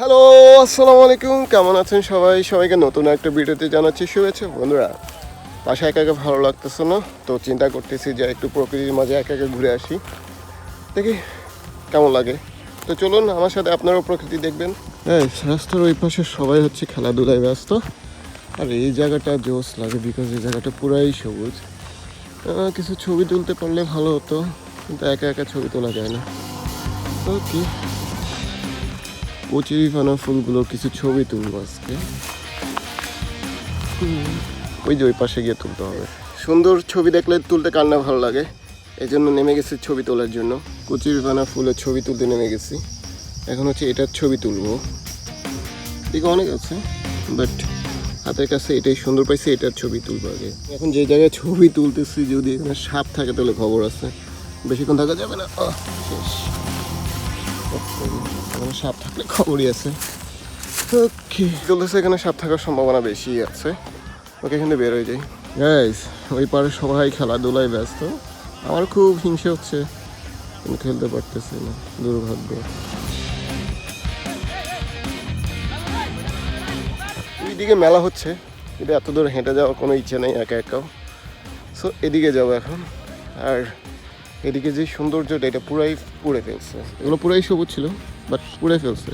Hello, আসসালামু আলাইকুম। কেমন আছেন সবাই? সবাইকে নতুন একটা ভিডিওতে জানাচ্ছি শুভেচ্ছা। বন্ধুরা, বাসায় একা একা ভালো লাগতেছে না, তো চিন্তা করতেছি যে একটু প্রকৃতির মাঝে একা একা ঘুরে আসি, দেখি কেমন লাগে। তো চলুন আমার সাথে, আপনারাও প্রকৃতি দেখবেন। হ্যাঁ, রাস্তার ওই পাশে সবাই হচ্ছে খেলাধুলায় ব্যস্ত, আর এই জায়গাটা জোস লাগে বিকজ এই জায়গাটা পুরাই সবুজ। কিছু ছবি তুলতে পারলে ভালো হতো, কিন্তু একা একা ছবি তোলা যায় না। ওকে, কচুরিপানা ফুলগুলোর কিছু ছবি তুলবো আজকে। ওই যে ওই পাশে গিয়ে তুলতে হবে। সুন্দর ছবি দেখলে তুলতে কার না ভালো লাগে, এই জন্য নেমে গেছি ছবি তোলার জন্য। কচুরিপানা ফুলের ছবি তুলতে নেমে গেছি। এখন হচ্ছে এটার ছবি তুলবো। দিকে অনেক আছে, বাট হাতের কাছে এটাই সুন্দর পাইছি, এটার ছবি তুলবো আগে। এখন যে জায়গায় ছবি তুলতেছি, যদি এখানে সাপ থাকে তাহলে খবর আছে, বেশিক্ষণ থাকা যাবে না। শেষ। এখানে সাপ থাকলে খবরই আছে। ওকে, চলতেছে, এখানে সাপ থাকার সম্ভাবনা বেশি আছে। ওকে, এখানে বের হয়ে যাই। গাইস, ওই পারে সবাই খেলাধুলায় ব্যস্ত। আমার খুব হিংসে হচ্ছে, আমি খেলতে পারতেছি না, দুর্ভাগ্য। এইদিকে মেলা হচ্ছে, কিন্তু এত দূর হেঁটে যাওয়ার কোনো ইচ্ছে নেই একা একাও। সো এদিকে যাবো এখন। আর এদিকে যে সৌন্দর্যটা, এটা পুরাই পুড়ে ফেলছে। এগুলো পুরাই সবুজ ছিল, বাট পুড়ে ফেলছে।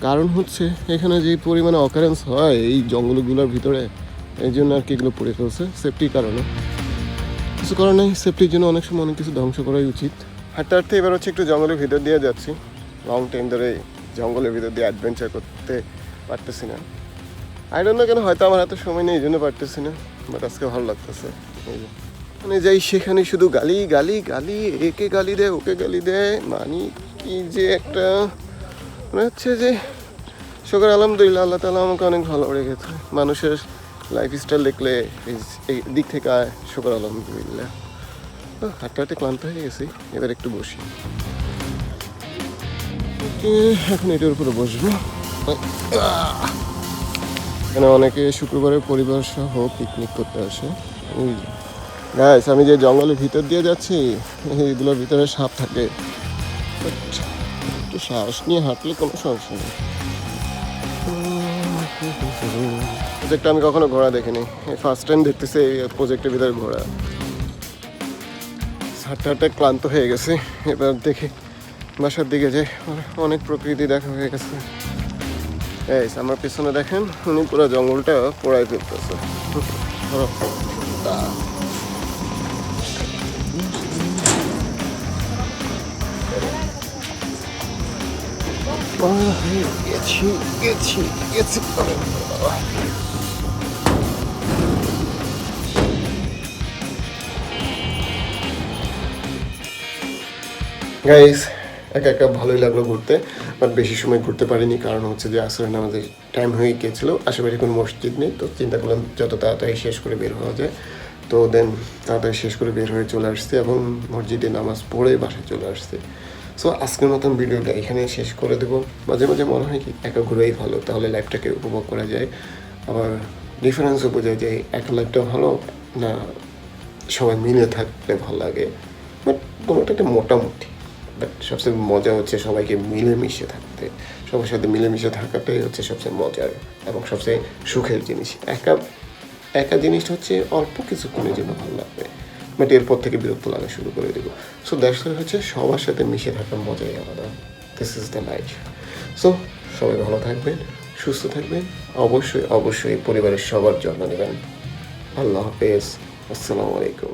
কারণ হচ্ছে এখানে যে পরিমাণে অকারেন্স হয় এই জঙ্গলগুলোর ভিতরে, এই জন্য আর কি এগুলো পড়ে ফেলছে, সেফটির কারণে। কিছু করার নেই, সেফটির জন্য অনেক সময় অনেক কিছু ধ্বংস করাই উচিত। হাঁটতে হাঁটতে এবার হচ্ছে একটু জঙ্গলের ভিতর দিয়ে যাচ্ছি। লং টাইম ধরে জঙ্গলের ভিতর দিয়ে অ্যাডভেঞ্চার করতে পারতেছি না। আই ডোন্ট নো কেন, হয়তো আমার এত সময় নেই, এই জন্য পারতেছি না, বাট আজকে ভালো লাগতেছে। মানে যাই সেখানে শুধু গালি গালি গালি, একে গালি দেয় ওকে গালি দেয়, মানে কি যে একটা মনে হচ্ছে যে শুকর আলহামদুলিল্লাহ, আল্লাহ তাআলা আমাকে অনেক ভালো রেখেছে। মানুষের লাইফস্টাইল দেখলে এই দিক থেকে শুকর আলহামদুলিল্লাহ। হাঁটতে হাঁটতে ক্লান্ত হয়ে গেছি, এবার একটু বসি। এখন এটার উপরে বসবো। এখানে অনেকে শুক্রবারে পরিবার সহ পিকনিক করতে আসে। গাইস, আমি যে জঙ্গলের ভিতর দিয়ে যাচ্ছি, এইগুলোর ভিতরে সাপ থাকে, একটু শ্বাস নিয়ে হাঁটলে কোনো সমস্যা নেই। প্রজেক্টটা আমি কখনো ঘোড়া দেখিনি, ফার্স্ট টাইম দেখতেছি এই প্রজেক্টের ভিতরে ঘোড়া। হাঁটতে হাঁটতে ক্লান্ত হয়ে গেছে, এবার দেখি বাসার দিকে যে অনেক প্রকৃতি দেখা হয়ে গেছে। এই আমার পিছনে দেখেন, উনি পুরো জঙ্গলটা পোড়াই ফেলতেছে। গেছি গেছি গেছি গাইস, একা একা ভালোই লাগলো ঘুরতে, বাট বেশি সময় ঘুরতে পারিনি। কারণ হচ্ছে যে আসলে আমাদের টাইম হয়ে গিয়েছিলো, আশেপাশে কোনো মসজিদ নেই, তো চিন্তা করলাম যত তাড়াতাড়ি শেষ করে বের হওয়া যায়। তো দেন তাড়াতাড়ি শেষ করে বের হয়ে চলে আসছে এবং মসজিদে নামাজ পড়ে বাসায় চলে আসছে। সো আজকের মতন ভিডিওটা এখানে শেষ করে দেবো। মাঝে মাঝে মনে হয় কি একা ঘুরেই ভালো, তাহলে লাইফটাকে উপভোগ করা যায়। আবার ডিফারেন্সও বোঝা যায়, একা লাইফটা ভালো না সবাই মিলে থাকলে ভালো লাগে। বাট কোনোটা একটা মোটামুটি, বাট সবচেয়ে মজা হচ্ছে সবাইকে মিলেমিশে থাকতে। সবার সাথে মিলেমিশে থাকাটাই হচ্ছে সবচেয়ে মজার এবং সবচেয়ে সুখের জিনিস। একা একা জিনিসটা হচ্ছে অল্প কিছুক্ষণের জন্য ভালো লাগবে, বাট এরপর থেকে বিরক্ত লাগা শুরু করে দেবো। সো দ্যাটস ওয়াই হচ্ছে সবার সাথে মিশে থাকার মজাই আলাদা। This is the life. So সবাই ভালো থাকবেন, সুস্থ থাকবেন, অবশ্যই অবশ্যই পরিবারের সবার যত্ন নেবেন। আল্লাহ হাফেজ, আসসালামু আলাইকুম।